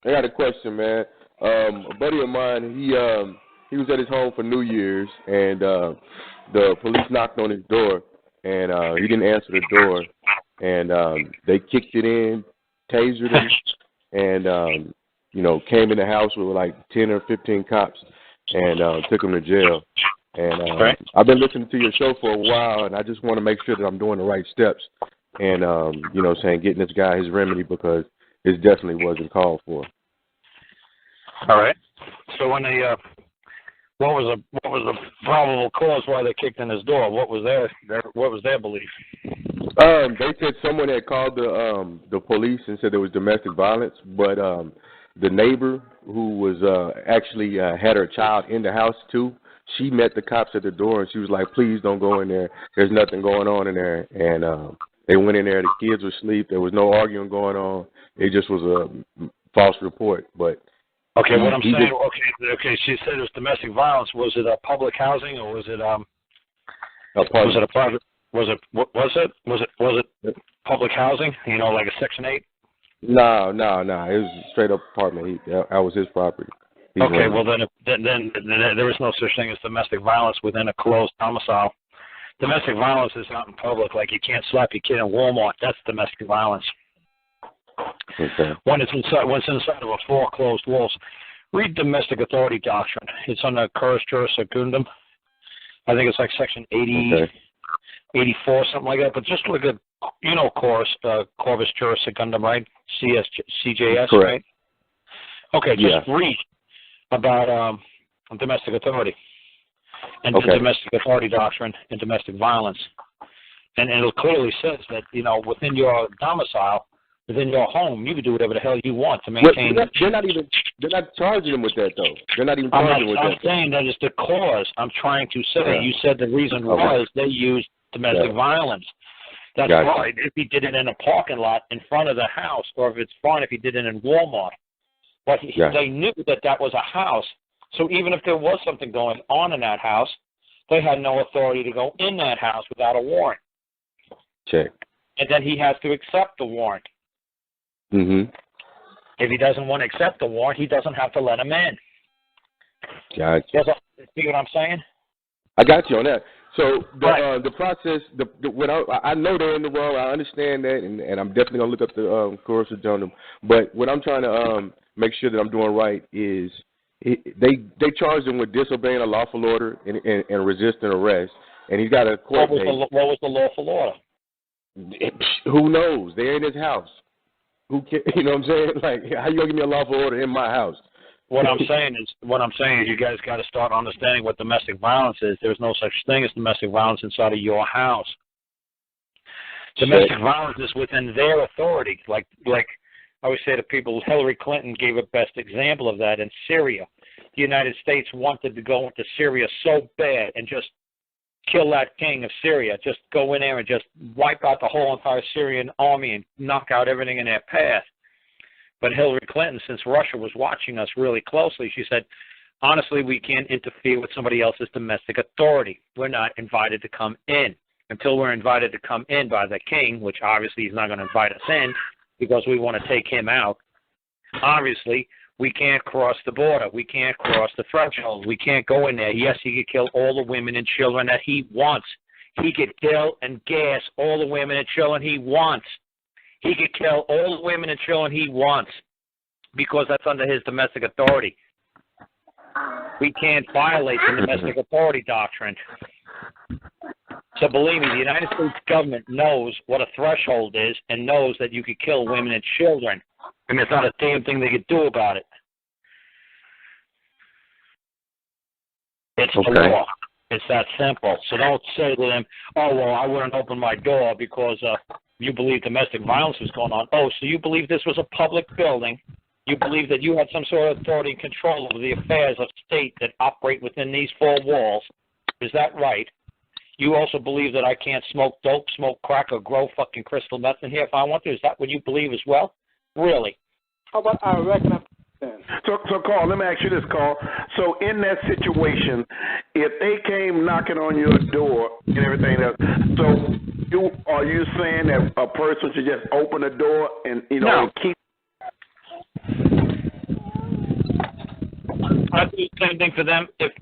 I got a question, man. A buddy of mine, he was at his home for New Year's, and the police knocked on his door, and he didn't answer the door, and they kicked it in, tasered him, and came in the house with like 10 or 15 cops, and took him to jail. And I've been listening to your show for a while, and I just want to make sure that I'm doing the right steps, and getting this guy his remedy, because it definitely wasn't called for. All right. So when they, what was the probable cause why they kicked in his door? What was their belief? They said someone had called the police and said there was domestic violence, but the neighbor who was actually had her child in the house too, she met the cops at the door and she was like, "Please don't go in there. There's nothing going on in there." And they went in there. The kids were asleep. There was no arguing going on. It just was a false report, but. Okay, what I'm saying. Okay. She said it was domestic violence. Was it a public housing or was it was it a private? Was it public housing? Like a Section 8? No. It was a straight up apartment. That was his property. Okay, well then there is no such thing as domestic violence within a closed domicile. Domestic violence is not in public. Like you can't slap your kid in Walmart. That's domestic violence. Okay. When it's inside of a four closed walls. Read domestic authority doctrine. It's under Cursus Juris Secundum. I think it's like Section 80, okay. 84, something like that. But just look at, Corpus Juris Secundum, right? CJS, correct. Right? Okay, just read about domestic authority and the domestic authority doctrine and domestic violence. And it clearly says that, within your domicile, within your home, you can do whatever the hell you want to maintain. They're not charging them with that, though. They're not even charging with that. I'm saying that is the cause. I'm trying to say. Yeah. You said the reason was they used domestic violence. That's right. If he did it in a parking lot in front of the house, or if it's fine if he did it in Walmart. But they knew that was a house. So even if there was something going on in that house, they had no authority to go in that house without a warrant. Check. And then he has to accept the warrant. Mm-hmm. If he doesn't want to accept the warrant, he doesn't have to let him in. Gotcha. See what I'm saying? I got you on that. So the process, when I know they're in the wrong, I understand that, and I'm definitely gonna look up the course of them. But what I'm trying to make sure that I'm doing right is they charged him with disobeying a lawful order and resisting arrest, and he's got a court date. What was the lawful order? Who knows? They're in his house. Who can, you know what I'm saying? Like, how you gonna give me a lawful order in my house? What I'm saying is you guys got to start understanding what domestic violence is. There's no such thing as domestic violence inside of your house. Domestic violence is within their authority. Like I always say to people, Hillary Clinton gave a best example of that in Syria. The United States wanted to go into Syria so bad and just kill that king of Syria, just go in there and just wipe out the whole entire Syrian army and knock out everything in their path. But Hillary Clinton, since Russia was watching us really closely, she said, honestly, we can't interfere with somebody else's domestic authority. We're not invited to come in. Until we're invited to come in by the king, which obviously he's not going to invite us in because we want to take him out, obviously we can't cross the border. We can't cross the threshold. We can't go in there. Yes, he could kill all the women and children that he wants. He could kill and gas all the women and children he wants. He could kill all the women and children he wants because that's under his domestic authority. We can't violate the domestic authority doctrine. So believe me, the United States government knows what a threshold is and knows that you could kill women and children, and there's not a damn thing they could do about it. It's the law. It's that simple. So don't say to them, oh, well, I wouldn't open my door because you believe domestic violence was going on. Oh, so you believe this was a public building. You believe that you had some sort of authority and control over the affairs of state that operate within these four walls. Is that right? You also believe that I can't smoke dope, smoke crack, or grow fucking crystal meth in here if I want to? Is that what you believe as well? Really? How about I reckon I'm So, Carl, let me ask you this, Carl. So, in that situation, if they came knocking on your door and everything else, so are you saying that a person should just open the door and no. keep? I do the same thing for them if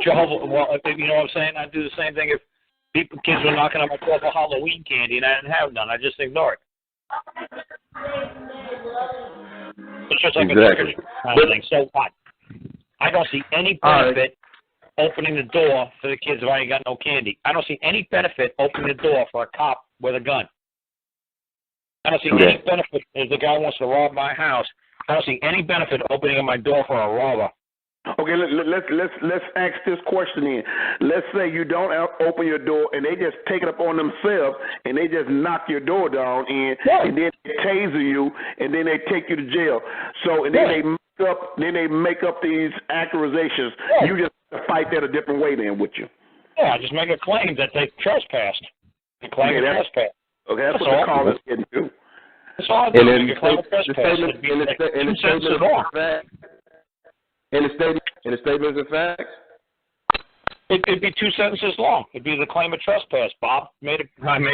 Jehovah. Well, if, you know what I'm saying. I do the same thing if kids were knocking on my door for Halloween candy and I didn't have none. I just ignore it. It's just like exactly. a kind of thing. So what? I don't see any benefit opening the door for the kids if I ain't got no candy. I don't see any benefit opening the door for a cop with a gun. I don't see any benefit if the guy wants to rob my house. I don't see any benefit opening my door for a robber. Okay, let's ask this question in. Let's say you don't open your door and they just take it up on themselves and they just knock your door down and then they taser you and then they take you to jail. So and then they make up these accusations. You just fight that a different way then, would you? Yeah, I just make a claim that they trespassed. A claim of trespass. Okay, that's what the call is getting to. That's all I do. Make a claim of trespass. In the statements of facts? It'd be 2 sentences long. It'd be the claim of trespass. I made a claim of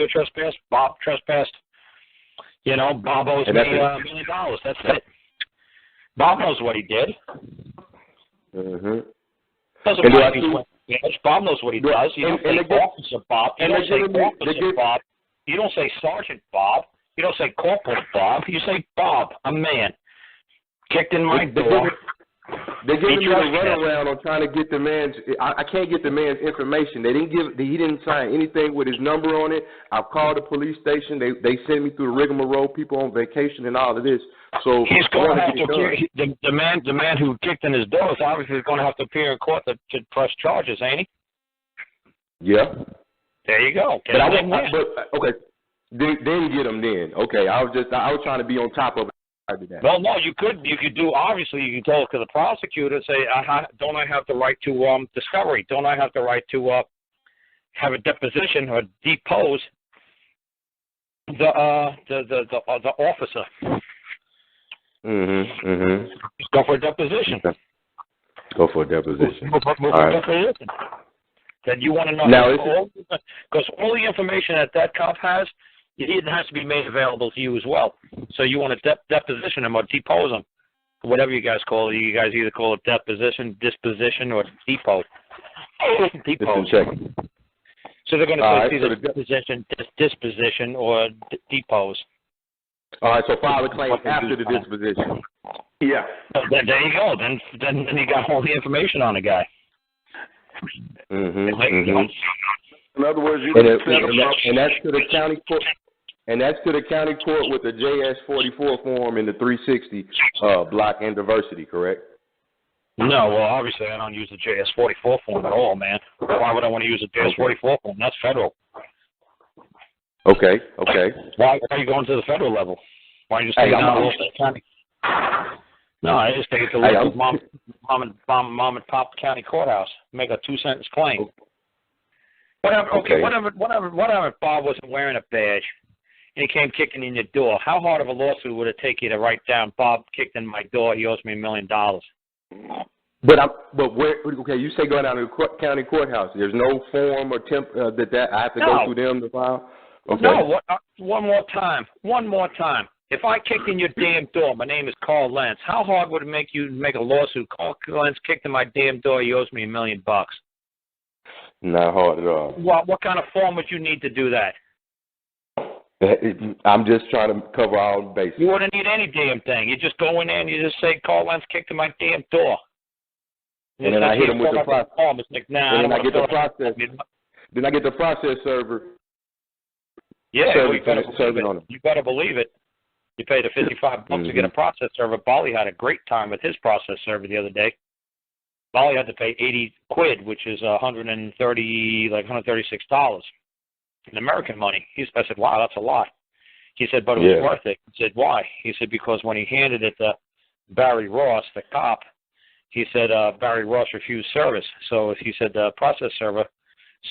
trespass. Bob trespassed. You know, Bob owes me $1 million. That's it. Bob knows what he did. Mm-hmm. Doesn't matter if he's Bob knows what he does. You don't say Officer Bob. You don't say Officer Bob. You don't say Sergeant Bob. You don't say Corporal Bob. You say Bob, a man. Kicked in my door. They're giving me the runaround on trying to get the man's. I can't get the man's information. He didn't sign anything with his number on it. I've called the police station. They send me through the rigmarole. People on vacation and all of this. So he's going to have to appear. The man who kicked in his door is obviously going to have to appear in court to press charges, ain't he? Yeah. There you go. Okay. Then get him. Then okay. I was trying to be on top of it. Well, no, you could do. Obviously, you can go to the prosecutor and say, "Don't I have the right to discovery? Don't I have the right to have a deposition or depose the officer?" Just go for a deposition. Go for a deposition. Deposition. Then you want to know now, because all the information that cop has. It has to be made available to you as well. So you want to deposition him or depose him, whatever you guys call it. You guys either call it deposition, disposition, or depose. Depose. So they're going to say either disposition, or depose. All right. So file a claim after the disposition. Yeah. There you go. Then you got all the information on the guy. In other words, and that's to the county court. And that's to the county court with the JS-44 form and the 360 block and diversity, correct? No, well, obviously I don't use the JS-44 form at all, man. Why would I want to use the JS-44 form? That's federal. Okay. Why are you going to the federal level? Why don't you just take it down to the county? No, I just take it to the mom and pop county courthouse. Make a 2-sentence claim. Whatever if Bob wasn't wearing a badge and he came kicking in your door, how hard of a lawsuit would it take you to write down, Bob kicked in my door, he owes me $1 million? But where? Okay, you say go down to the county courthouse. There's no form or that I have to go through them to file? Okay. No, one more time. If I kicked in your damn door, my name is Karl Lentz, how hard would it make you make a lawsuit? Karl Lentz kicked in my damn door, he owes me $1 million. Not hard at all. What kind of form would you need to do that? I'm just trying to cover all bases. You wouldn't need any damn thing. You just go in there and you just say, Karl Lentz kicked in my damn door. And then I hit him with the process. Like, then I get the process. Then I get the process server. Yeah, you better believe it. You pay the $55 to get a process server. Bali had a great time with his process server the other day. Bali had to pay $80, which is $136 in American money. I said, wow, that's a lot. He said, but it was worth it. I said, why? He said, because when he handed it to Barry Ross, the cop, he said Barry Ross refused service. So he said the process server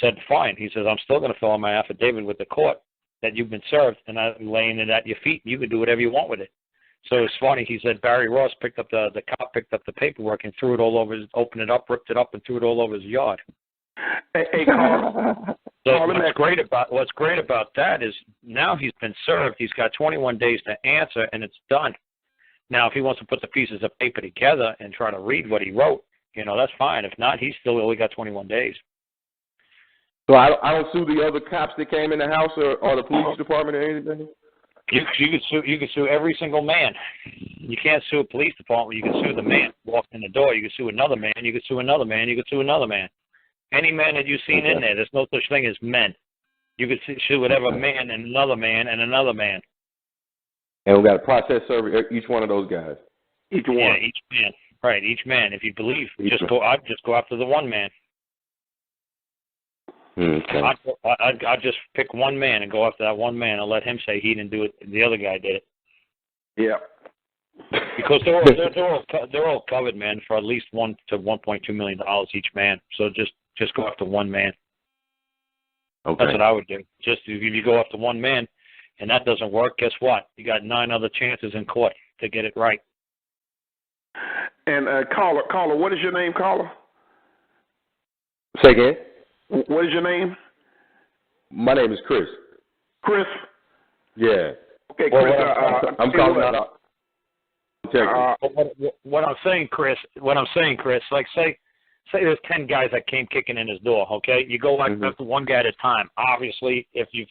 said, fine. He says, I'm still going to fill in my affidavit with the court that you've been served, and I'm laying it at your feet, and you can do whatever you want with it. So it's funny. He said Barry Ross picked up the cop picked up the paperwork and threw it all over, opened it up, ripped it up, and threw it all over his yard. Hey Carl. What's great about that is now he's been served. He's got 21 days to answer, and it's done. Now, if he wants to put the pieces of paper together and try to read what he wrote, that's fine. If not, he's still only got 21 days. So I don't sue the other cops that came in the house or the police department or anything? You could sue every single man. You can't sue a police department. You can sue the man who walked in the door. You can sue another man. You can sue another man. You can sue another man. Any man that you've seen in there, there's no such thing as men. You could sue whatever man and another man and another man. And we got a process server each one of those guys. Each one. Yeah, each man. Right, each man. If you believe, I'd just go after the one man. Okay. I'd just pick one man and go after that one man and let him say he didn't do it. The other guy did it. Yeah. Because they're all covered, man, for at least $1 to $1.2 million each man. So just go after one man. Okay. That's what I would do. Just if you go after one man, and that doesn't work, guess what? You got 9 other chances in court to get it right. And caller, what is your name, caller? Say again. What is your name? My name is Chris. Chris? Yeah. Okay, Chris. I'm calling out. What I'm saying, Chris, like say there's 10 guys that came kicking in his door, okay? You go after one guy at a time. Obviously, if you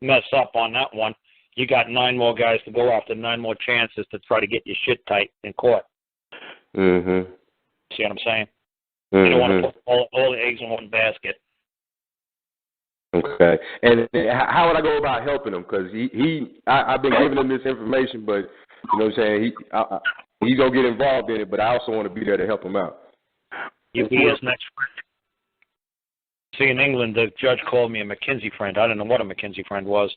mess up on that one, you got 9 more guys to go after, 9 more chances to try to get your shit tight in court. Mm-hmm. See what I'm saying? Mm-hmm. You don't want to put all the eggs in one basket. Okay. And how would I go about helping him? Because I've been giving him this information, but you know what I'm saying, he's gonna get involved in it. But I also want to be there to help him out. You be his next friend. See, in England, the judge called me a McKinsey friend. I don't know what a McKinsey friend was,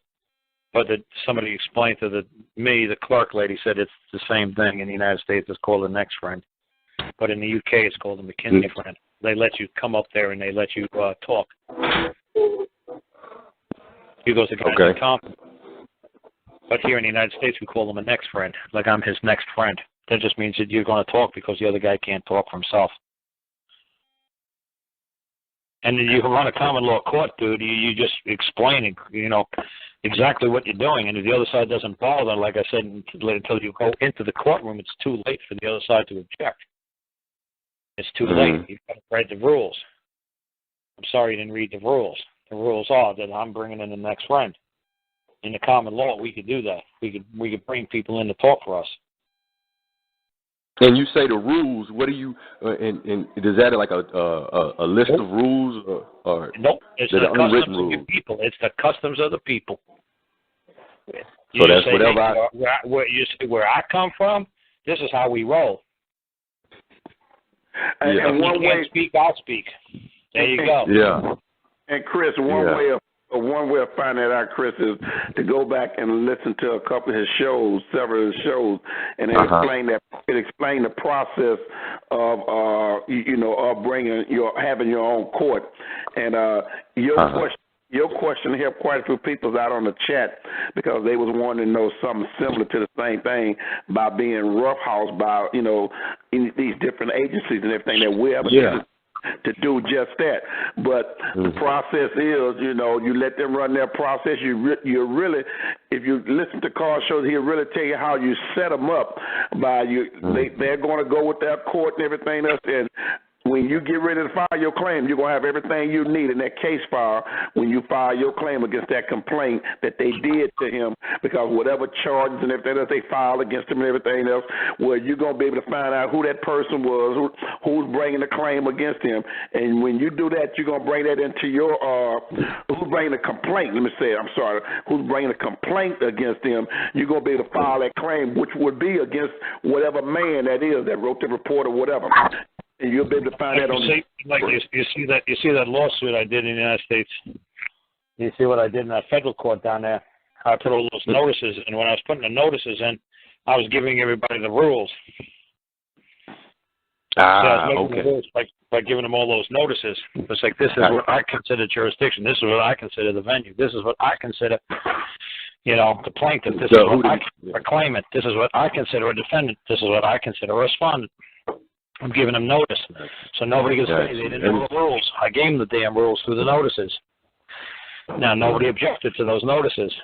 but somebody explained to the clerk lady said it's the same thing. In the United States, it's called a next friend, but in the UK, it's called a McKinsey friend. They let you come up there and they let you talk. He goes to guys confident. But here in the United States, we call him a next friend. Like I'm his next friend. That just means that you're going to talk because the other guy can't talk for himself. And then you can run a common law court, dude. You just explaining, exactly what you're doing. And if the other side doesn't bother, like I said, until you go into the courtroom, it's too late for the other side to object. It's too late. You've got to read the rules. I'm sorry you didn't read the rules. The rules are that I'm bringing in the next friend. In the common law, we could do that. We could bring people in to talk for us. And you say the rules. What do you? And is that like a list of rules or nope? It's the customs of the people. It's the customs of the people. So that's whatever. You say where I come from. This is how we roll. And if you can't speak, I'll speak. There you go. Yeah. And Chris, one way of finding that out, Chris, is to go back and listen to a couple of his shows, several of his shows, and explain the process of having your own court. And your question helped quite a few people out on the chat because they was wanting to know something similar to the same thing by being roughhoused by in these different agencies and everything that we have. To do just that, but the process is, you let them run their process. You really, if you listen to Karl's shows, he'll really tell you how you set them up. By they're going to go with their court and everything else, and when you get ready to file your claim, you're going to have everything you need in that case file when you file your claim against that complaint that they did to him, because whatever charges and everything else they filed against him and everything else, well, you're going to be able to find out who that person was, who's bringing the claim against him. And when you do that, you're going to bring that into your, who's bringing the complaint, who's bringing a complaint against him, you're going to be able to file that claim, which would be against whatever man that is that wrote the report or whatever. And you'll be able to find that on. You see that lawsuit I did in the United States. You see what I did in that federal court down there. I put all those notices, and when I was putting the notices in, I was giving everybody the rules. Okay. The rules by giving them all those notices. It's like, this is what I consider jurisdiction. This is what I consider the venue. This is what I consider, the plaintiff. This is what I consider a claimant. This is what I consider a defendant. This is what I consider a respondent. I'm giving them notice, so nobody can say they didn't know the rules. I gave them the damn rules through the notices. Now, nobody objected to those notices.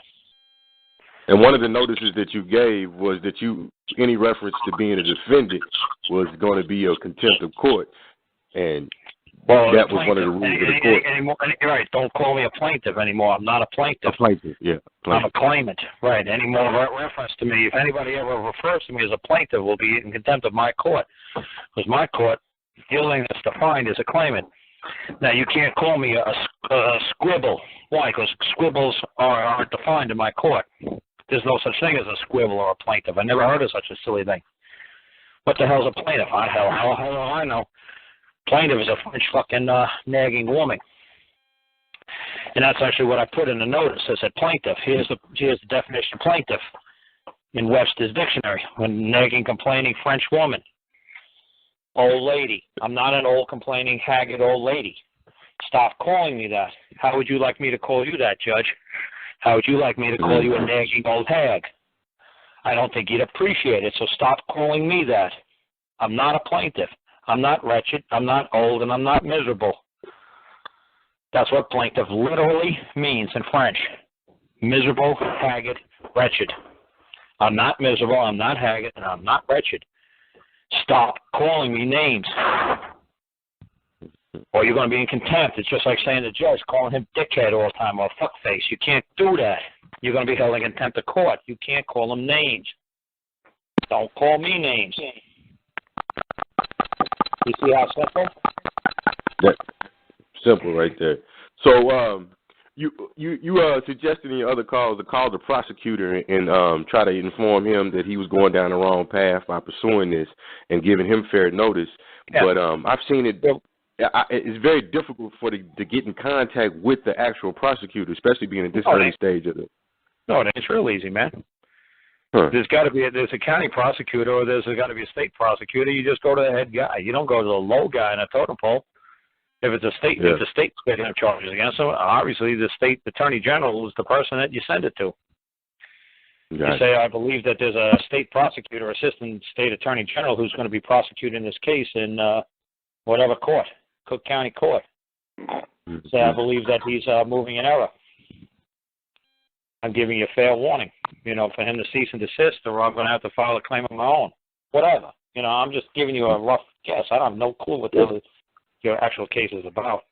And one of the notices that you gave was that any reference to being a defendant was going to be a contempt of court, and that was one of the rules of the court. Right, don't call me a plaintiff anymore. I'm not a plaintiff. A plaintiff, yeah. I'm a claimant. Right, any more reference to me, if anybody ever refers to me as a plaintiff, will be in contempt of my court, because my court, the only thing that's defined is a claimant. Now, you can't call me a squibble. Why? Because squibbles aren't defined in my court. There's no such thing as a squibble or a plaintiff. I never heard of such a silly thing. What the hell's a plaintiff? How do I know? Plaintiff is a French fucking nagging woman. And that's actually what I put in the notice. I said plaintiff. Here's the definition of plaintiff in Webster's dictionary. A nagging, complaining French woman. Old lady. I'm not an old, complaining, haggard old lady. Stop calling me that. How would you like me to call you that, Judge? How would you like me to call you a nagging old hag? I don't think you'd appreciate it, so stop calling me that. I'm not a plaintiff. I'm not wretched. I'm not old, and I'm not miserable. That's what plaintiff literally means in French. Miserable, haggard, wretched. I'm not miserable, I'm not haggard, and I'm not wretched. Stop calling me names. Or you're going to be in contempt. It's just like saying to the judge, calling him dickhead all the time or fuckface. You can't do that. You're going to be held in contempt of court. You can't call them names. Don't call me names. You see how simple? That's simple right there. So you suggested in your other calls to call the prosecutor and try to inform him that he was going down the wrong path by pursuing this and giving him fair notice. Yeah. But I've seen it. It's very difficult to get in contact with the actual prosecutor, especially being at this early stage of it. No, it's real easy, man. Huh. There's a county prosecutor or there's got to be a state prosecutor. You just go to the head guy. You don't go to the low guy in a totem pole. If it's a state, if the state's going to have charges against them, obviously the state attorney general is the person that you send it to. You say, I believe that there's a state prosecutor, assistant state attorney general, who's going to be prosecuting this case in whatever court, Cook County Court. Say, I believe that he's moving in error. I'm giving you a fair warning, for him to cease and desist, or I'm going to have to file a claim of my own. Whatever. I'm just giving you a rough guess. I don't have no clue what your actual case is about.